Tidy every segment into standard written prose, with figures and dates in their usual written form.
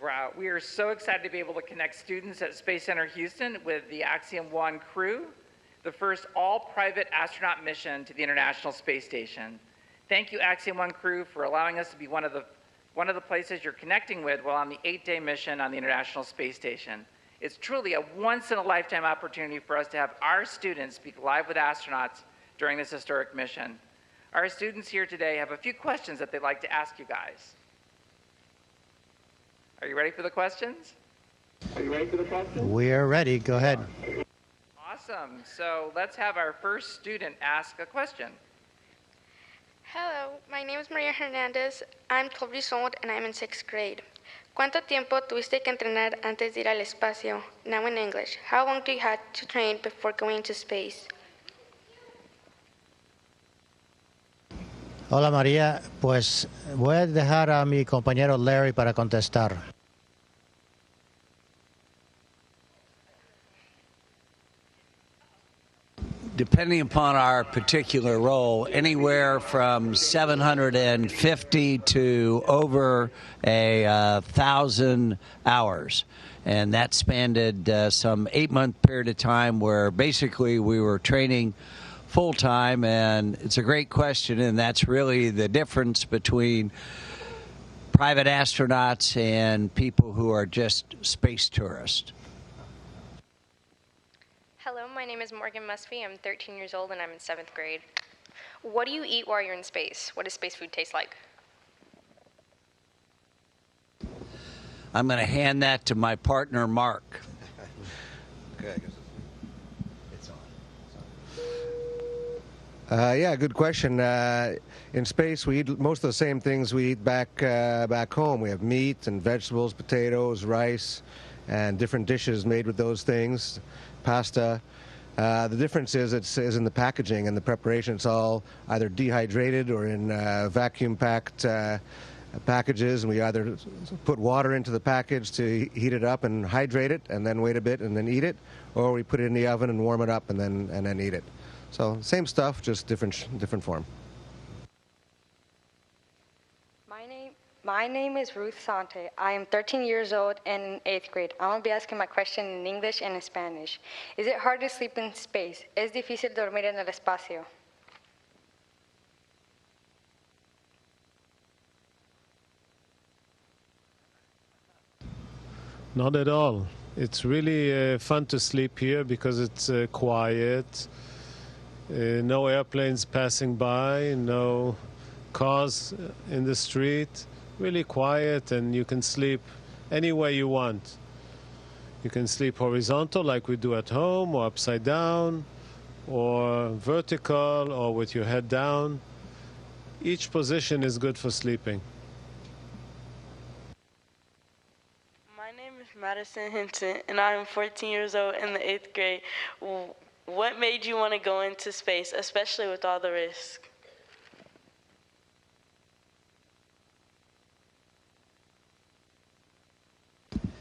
Wow, we are so excited to be able to connect students at Space Center Houston with the Axiom One crew, the first all-private astronaut mission to the International Space Station. Thank you, Axiom One crew, for allowing us to be one of the places you're connecting with while on the 8-day mission on the International Space Station. It's truly a once-in-a-lifetime opportunity for us to have our students speak live with astronauts during this historic mission. Our students here today have a few questions that they'd like to ask you guys. Are you ready for the questions? We are ready. Go ahead. Awesome. So let's have our first student ask a question. Hello, my name is Maria Hernandez. I'm 12 years old and I'm in 6th grade. ¿Cuánto tiempo tuviste que entrenar antes de ir al espacio? Now in English, how long do you have to train before going to space? Hola María, pues voy a dejar a mi compañero Larry para contestar. Depending upon our particular role, anywhere from 750 to over 1,000 hours. And that spanned some 8-month period of time where basically we were training full-time, and it's a great question, and that's really the difference between private astronauts and people who are just space tourists. Hello, my name is Morgan Musby. I'm 13 years old and I'm in 7th grade. What do you eat while you're in space? What does space food taste like? I'm going to hand that to my partner, Mark. Okay. Yeah, good question. In space, we eat most of the same things we eat back home. We have meat and vegetables, potatoes, rice, and different dishes made with those things, pasta. The difference is in the packaging and the preparation. It's all either dehydrated or in vacuum-packed packages, and we either put water into the package to heat it up and hydrate it, and then wait a bit and then eat it, or we put it in the oven and warm it up and then eat it. So same stuff, just different form. My name is Ruth Sante. I am 13 years old and in 8th grade. I'm going to be asking my question in English and in Spanish. Is it hard to sleep in space? ¿Es difícil dormir en el espacio? Not at all. It's really fun to sleep here because it's quiet. No airplanes passing by, no cars in the street. Really quiet, and you can sleep any way you want. You can sleep horizontal like we do at home, or upside down, or vertical, or with your head down. Each position is good for sleeping. My name is Madison Hinton, and I am 14 years old in the 8th grade. What made you want to go into space, especially with all the risk?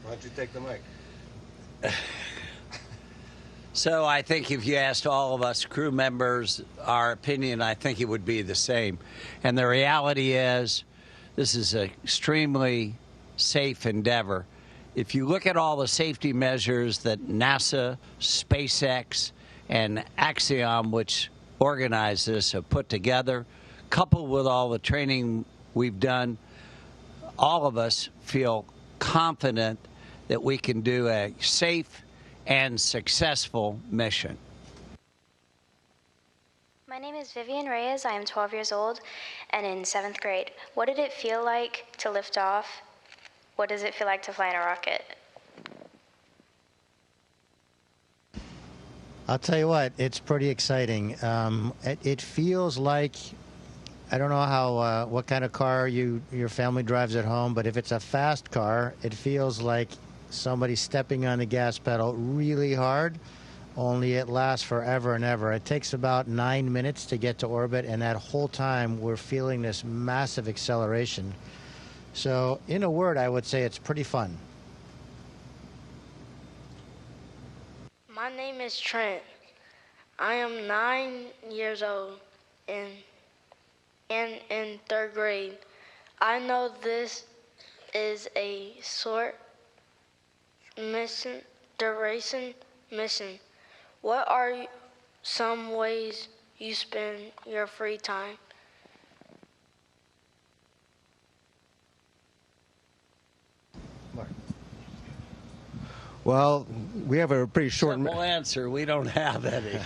Why don't you take the mic? So I think if you asked all of us crew members our opinion, I think it would be the same. And the reality is, this is an extremely safe endeavor. If you look at all the safety measures that NASA, SpaceX, and Axiom, which organized this, have put together, coupled with all the training we've done, all of us feel confident that we can do a safe and successful mission. My name is Vivian Reyes. I am 12 years old and in 7th grade. What did it feel like to lift off? What does it feel like to fly in a rocket? I'll tell you what, it's pretty exciting. It feels like, I don't know how what kind of car your family drives at home, but if it's a fast car, it feels like somebody stepping on the gas pedal really hard, only it lasts forever and ever. It takes about 9 minutes to get to orbit, and that whole time we're feeling this massive acceleration. So in a word, I would say it's pretty fun. My name is Trent. I am 9 years old and in 3rd grade. I know this is a short duration mission. What are some ways you spend your free time? Well, we have a pretty short. Simple answer. We don't have any.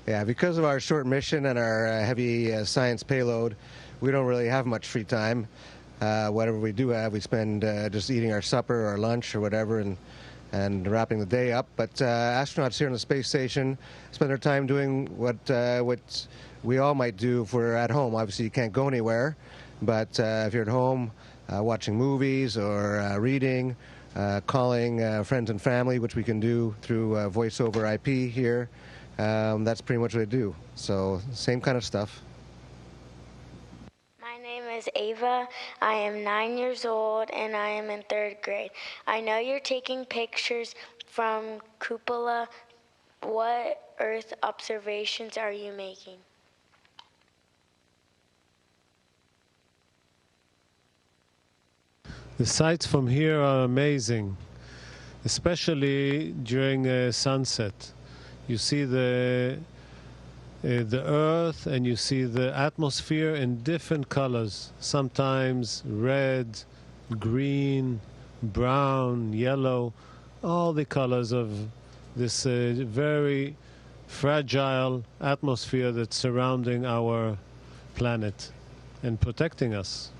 Yeah, because of our short mission and our heavy science payload, we don't really have much free time. Whatever we do have, we spend just eating our supper or lunch or whatever and wrapping the day up. But astronauts here on the space station spend their time doing what we all might do if we're at home. Obviously, you can't go anywhere, but if you're at home watching movies or reading, calling friends and family, which we can do through voice over IP here, that's pretty much what I do. So same kind of stuff. My name is Ava. I am 9 years old and I am in 3rd grade. I know you're taking pictures from Cupola. What Earth observations are you making? The sights from here are amazing, especially during sunset. You see the Earth and you see the atmosphere in different colors, sometimes red, green, brown, yellow, all the colors of this very fragile atmosphere that's surrounding our planet and protecting us.